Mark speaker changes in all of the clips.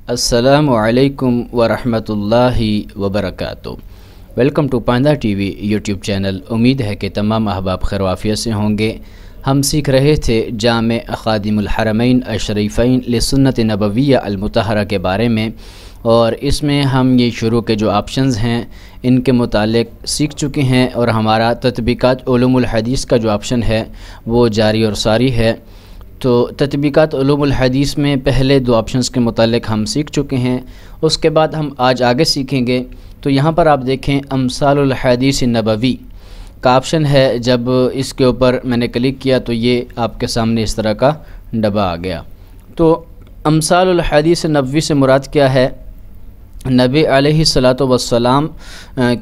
Speaker 1: السلام علیکم ورحمۃ اللہ وبرکاتہ۔ Welcome to Panda TV YouTube channel. امید ہے کہ تمام احباب خیر و عافیت سے ہوں گے۔ ہم سیکھ رہے تھے جامع خادم الحرمین الشریفین لسنت نبویہ المطہرہ کے بارے میں، اور اس میں ہم یہ شروع کے جو آپشنز ہیں ان کے متعلق سیکھ چکے ہیں، اور ہمارا تطبیقات علوم الحدیث کا جو آپشن ہے وہ جاری اور ساری ہے۔ تو تطبیقات علوم الحدیث میں پہلے دو آپشنز کے متعلق ہم سیکھ چکے ہیں، اس کے بعد ہم آج آگے سیکھیں گے۔ تو یہاں پر آپ دیکھیں امثال الحدیث النبوی کا آپشن ہے۔ جب اس کے اوپر میں نے کلک کیا تو یہ آپ کے سامنے اس طرح کا ڈبہ آ گیا۔ تو امثال الحدیث النبوی سے مراد کیا ہے؟ نبی علیہ الصلاۃ والسلام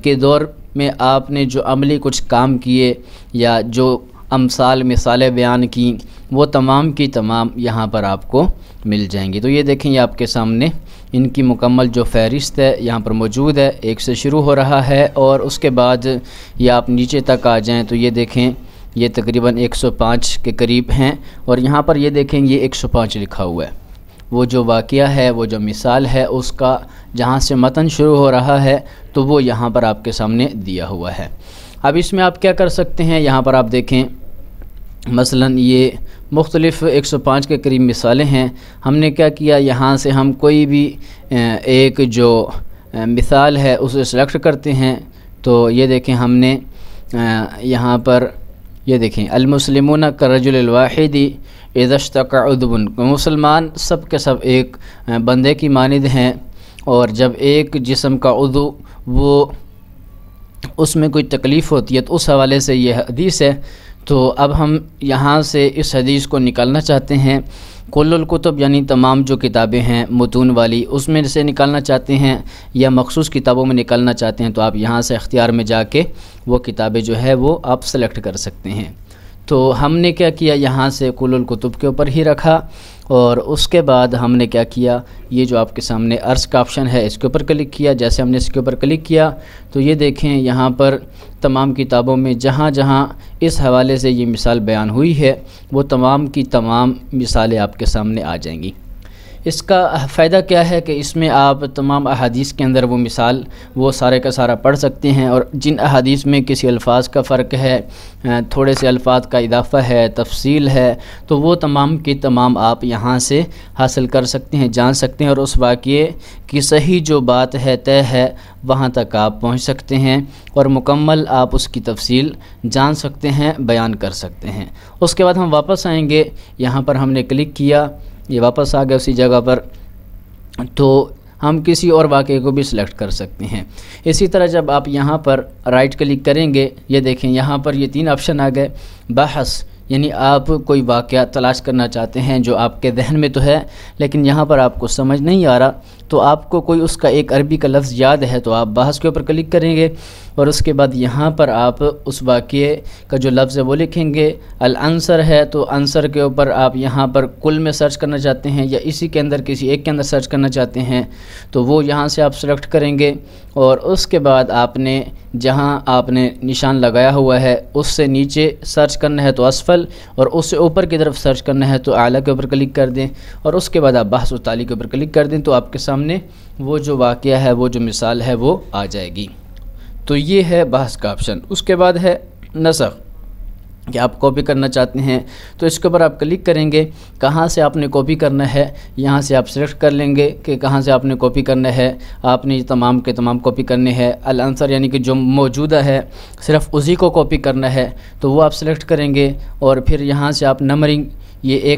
Speaker 1: کے دور میں آپ نے جو عملی کچھ کام کیے یا جو امثال مثالیں بیان کی، وہ تمام کی تمام یہاں پر آپ کو مل جائیں گی۔ تو یہ دیکھیں، یہ آپ کے سامنے ان کی مکمل جو فہرست ہے یہاں پر موجود ہے۔ ایک سے شروع ہو رہا ہے اور اس کے بعد یہ آپ نیچے تک آ جائیں تو یہ دیکھیں یہ تقریباً 105 کے قریب ہیں، اور یہاں پر یہ دیکھیں یہ 105 لکھا ہوا ہے۔ وہ جو واقعہ ہے، وہ جو مثال ہے، اس کا جہاں سے متن شروع ہو رہا ہے تو وہ یہاں پر آپ کے سامنے دیا ہوا ہے۔ اب اس میں آپ کیا کر سکتے ہیں؟ یہاں پر آپ دیکھیں مثلاً یہ مختلف 105 کے قریب مثالیں ہیں۔ ہم نے کیا کیا، یہاں سے ہم کوئی بھی ایک جو مثال ہے اسے سلیکٹ کرتے ہیں۔ تو یہ دیکھیں ہم نے یہاں پر یہ دیکھیں المسلمون کالرجل الواحد اذا اشتکى عضو، مسلمان سب کے سب ایک بندے کی مانند ہیں، اور جب ایک جسم کا عضو وہ اس میں کوئی تکلیف ہوتی ہے تو اس حوالے سے یہ حدیث ہے۔ تو اب ہم یہاں سے اس حدیث کو نکالنا چاہتے ہیں۔ کل الکتب یعنی تمام جو کتابیں ہیں متون والی، اس میں سے نکالنا چاہتے ہیں یا مخصوص کتابوں میں نکالنا چاہتے ہیں، تو آپ یہاں سے اختیار میں جا کے وہ کتابیں جو ہے وہ آپ سلیکٹ کر سکتے ہیں۔ تو ہم نے کیا کیا، یہاں سے کل الکتب کے اوپر ہی رکھا، اور اس کے بعد ہم نے کیا کیا، یہ جو آپ کے سامنے عرض کا آپشن ہے اس کے اوپر کلک کیا۔ جیسے ہم نے اس کے اوپر کلک کیا تو یہ دیکھیں یہاں پر تمام کتابوں میں جہاں جہاں اس حوالے سے یہ مثال بیان ہوئی ہے وہ تمام کی تمام مثالیں آپ کے سامنے آ جائیں گی۔ اس کا فائدہ کیا ہے کہ اس میں آپ تمام احادیث کے اندر وہ مثال وہ سارے کا سارا پڑھ سکتے ہیں، اور جن احادیث میں کسی الفاظ کا فرق ہے، تھوڑے سے الفاظ کا اضافہ ہے، تفصیل ہے، تو وہ تمام کی تمام آپ یہاں سے حاصل کر سکتے ہیں، جان سکتے ہیں، اور اس واقعے کی صحیح جو بات ہے، طے ہے، وہاں تک آپ پہنچ سکتے ہیں، اور مکمل آپ اس کی تفصیل جان سکتے ہیں، بیان کر سکتے ہیں۔ اس کے بعد ہم واپس آئیں گے، یہاں پر ہم نے کلک کیا، یہ واپس آ گیا اسی جگہ پر، تو ہم کسی اور واقعے کو بھی سلیکٹ کر سکتے ہیں۔ اسی طرح جب آپ یہاں پر رائٹ کلک کریں گے، یہ دیکھیں یہاں پر یہ 3 آپشن آ گئے۔ بحث یعنی آپ کوئی واقعہ تلاش کرنا چاہتے ہیں جو آپ کے ذہن میں تو ہے لیکن یہاں پر آپ کو سمجھ نہیں آ رہا، تو آپ کو کوئی اس کا ایک عربی کا لفظ یاد ہے تو آپ بحث کے اوپر کلک کریں گے، اور اس کے بعد یہاں پر آپ اس واقعے کا جو لفظ ہے وہ لکھیں گے۔ العنصر ہے تو عنصر کے اوپر آپ یہاں پر کل میں سرچ کرنا چاہتے ہیں یا اسی کے اندر کسی ایک کے اندر سرچ کرنا چاہتے ہیں تو وہ یہاں سے آپ سلیکٹ کریں گے، اور اس کے بعد آپ نے جہاں آپ نے نشان لگایا ہوا ہے اس سے نیچے سرچ کرنا ہے تو اسفل، اور اس سے اوپر کی طرف سرچ کرنا ہے تو اعلیٰ کے اوپر کلک کر دیں، اور اس کے بعد آپ بحث و تعلیق کے اوپر کلک کر دیں تو آپ کے سامنے وہ جو واقعہ ہے، وہ جو مثال ہے وہ آ جائے گی۔ تو یہ ہے بحث کا آپشن۔ اس کے بعد ہے نسخ، کہ آپ کاپی کرنا چاہتے ہیں تو اس کے اوپر آپ کلک کریں گے، کہاں سے آپ نے کاپی کرنا ہے یہاں سے آپ سلیکٹ کر لیں گے کہ کہاں سے آپ نے کاپی کرنا ہے۔ آپ نے تمام کے تمام کاپی کرنے ہیں، العنصر یعنی کہ جو موجودہ ہے صرف اسی کو کاپی کرنا ہے تو وہ آپ سلیکٹ کریں گے، اور پھر یہاں سے آپ نمبرنگ یہ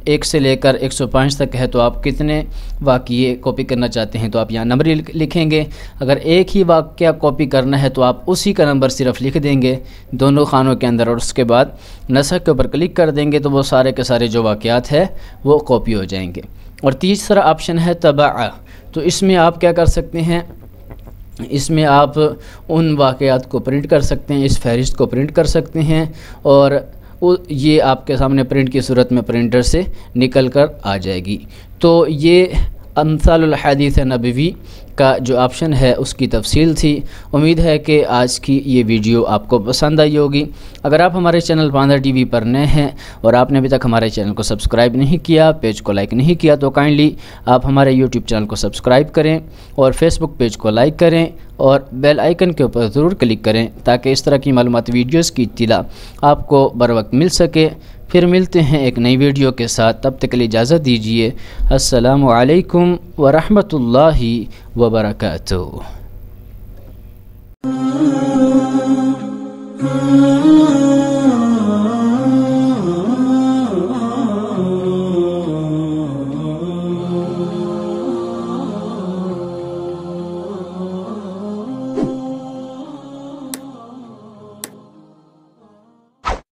Speaker 1: 1 سے لے کر 105 تک ہے تو آپ کتنے واقعے کاپی کرنا چاہتے ہیں تو آپ یہاں نمبر لکھیں گے۔ اگر ایک ہی واقعہ کاپی کرنا ہے تو آپ اسی کا نمبر صرف لکھ دیں گے دونوں خانوں کے اندر، اور اس کے بعد نسخ کے اوپر کلک کر دیں گے تو وہ سارے کے سارے جو واقعات ہیں وہ کاپی ہو جائیں گے۔ اور تیسرا آپشن ہے طبع، تو اس میں آپ کیا کر سکتے ہیں، اس میں آپ ان واقعات کو پرنٹ کر سکتے ہیں، اس فہرست کو پرنٹ کر سکتے ہیں، اور یہ آپ کے سامنے پرنٹ کی صورت میں پرنٹر سے نکل کر آ جائے گی۔ تو یہ امثال الحدیث نبوی کا جو آپشن ہے اس کی تفصیل تھی۔ امید ہے کہ آج کی یہ ویڈیو آپ کو پسند آئی ہوگی۔ اگر آپ ہمارے چینل پاندہ ٹی وی پر نئے ہیں اور آپ نے ابھی تک ہمارے چینل کو سبسکرائب نہیں کیا، پیج کو لائک نہیں کیا، تو کائنڈلی آپ ہمارے یوٹیوب چینل کو سبسکرائب کریں اور فیس بک پیج کو لائک کریں اور بیل آئیکن کے اوپر ضرور کلک کریں تاکہ اس طرح کی معلوماتی ویڈیوز کی اطلاع آپ کو بر وقت مل سکے۔ پھر ملتے ہیں ایک نئی ویڈیو کے ساتھ، تب تک کے لیے اجازت دیجیے۔ السلام علیکم ورحمۃ اللہ وبرکاتہ۔